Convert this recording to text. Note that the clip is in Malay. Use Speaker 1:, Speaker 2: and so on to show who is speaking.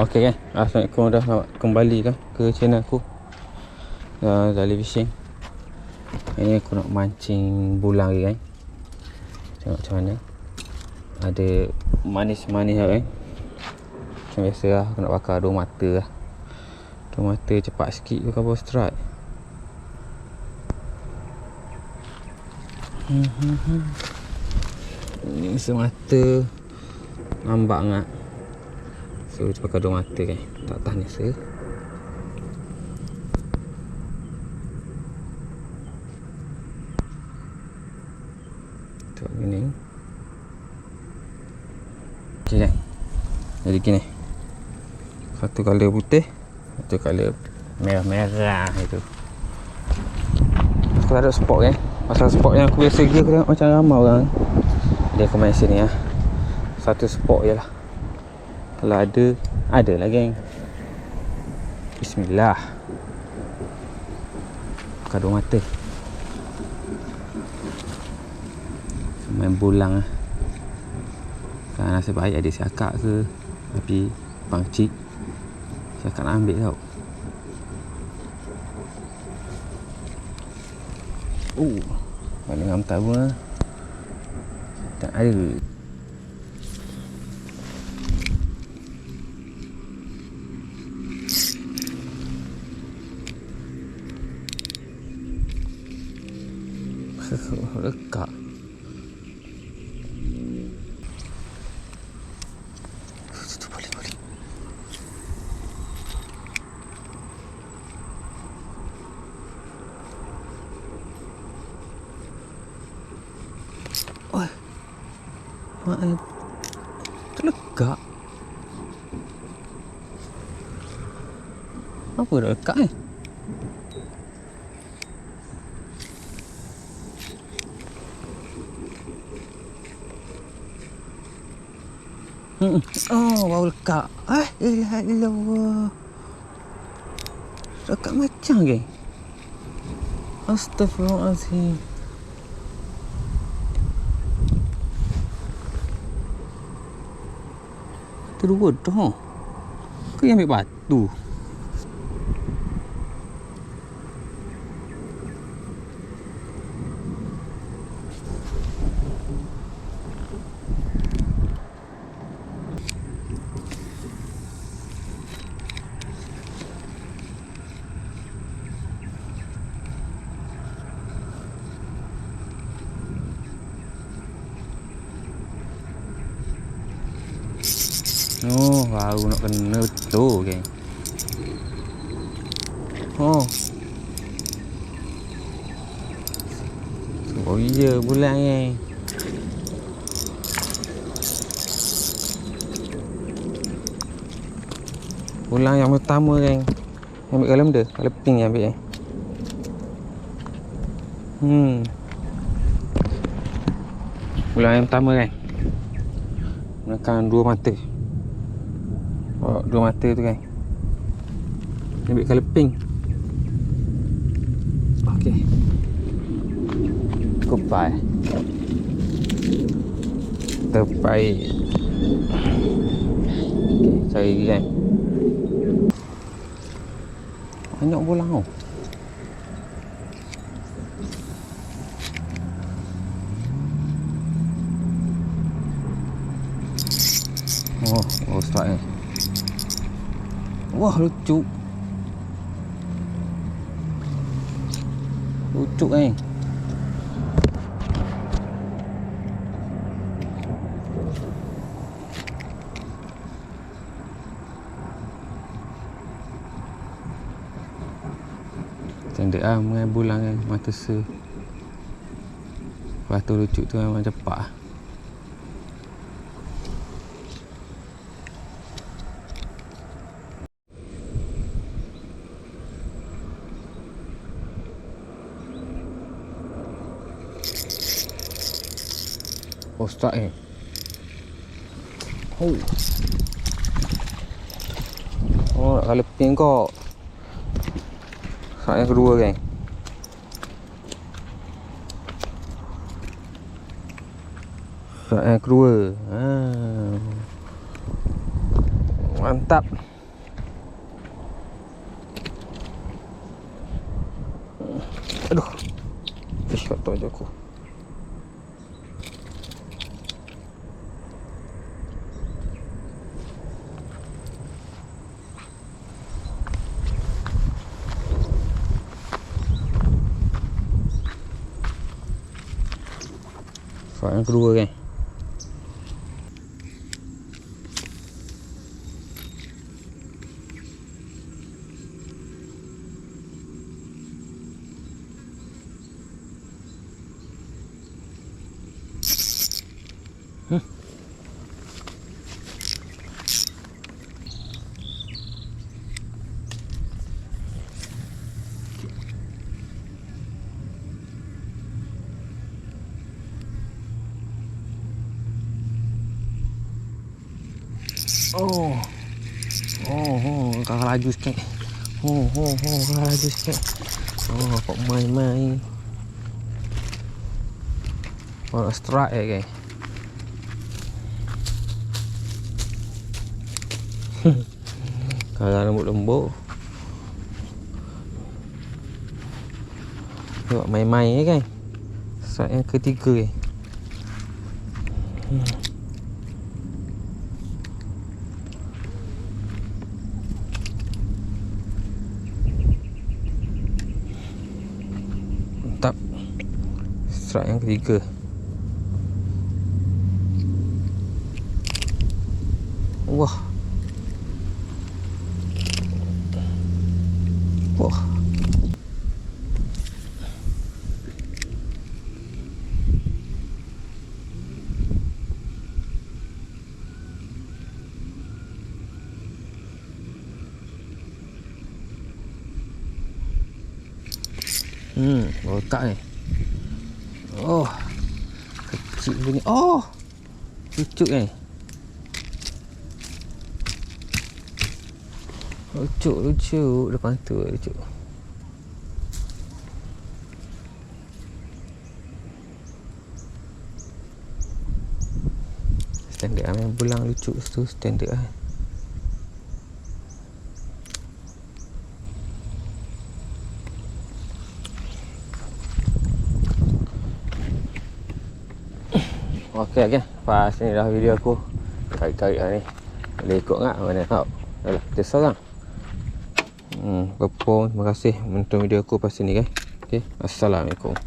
Speaker 1: Okey kan, Assalamualaikum, dah kembali kan ke channel aku, Zali Fishing. Ini aku nak mancing bulang lagi kan. Tengok macam mana. Ada manis-manis lah kan. Macam biasa lah, aku nak bakar 2 mata lah. 2 mata cepat sikit tu cover strike. Ini semata nampak sangat. So kita pakai 2 mata kan. Tak tahan biasa. Tengok gini. Ok kan. Jadi gini. Satu color putih, satu color merah-merah itu. Aku tak ada spot kan. Pasal spot yang aku biasa pergi, aku tengok macam ramai orang. Dia aku main sini lah. Satu spot je lah. Kalau ada lah geng. Bismillah. Buka 2 mata. Main bulang lah. Kan nasib baik ada siakak ke. Tapi pangcik siakak nak ambil tau. Mana ngam tahu lah. Tak ada. Lekak. Boleh. Oi. Mak terlekak. Apa dah lekak ni? Oh, baru lekak. Ilah. Lekak macam geng. Astaghfirullahaladzim. Kedua dah. Kau yang ambil batu. Oh, baru nak kena betul geng. Oh. Oh iya, bulan geng. Bulan yang pertama geng. Ambil kalau benda, kalau pink yang ambil geng. Bulan yang pertama geng. Menekan 2 mata. 2 mata tu kan. Ambil colour pink. Okey. Kupai. Terbaik. Okey, cari lagi kan. Banyak bola tau. Oh, strike ni. Wah, lucu. Lucu kan. Cantik lah dengan bulang kan. Mata se. Lepas tu lucu tu memang cepat lah. Oh, start ni. Oh, nak colour pink kok. Start yang kedua kan. Start yang kedua. Mantap. Aduh. Kotor je aku. Soal yang kedua kan. Oh, kakak laju sikit. Kakak laju sikit. Kok main-main. Nak strike guys. Kakak lembut-lembut. Tengok main-main kan. Strike yang ketiga Mantap. Strike yang ketiga. Wah. Otak ni. Oh. Kecil punya. Oh. Lucu ni. Lucu. Depan tu lucu. Standard lah. Main belang lucu tu standard lah. Okey. Pas ni dah video aku. Kait-kait lah ni. Boleh ikut tak? Mana tahu. Dah lah, kita seorang. Terima kasih menonton video aku pas ni kan. Okey, assalamualaikum.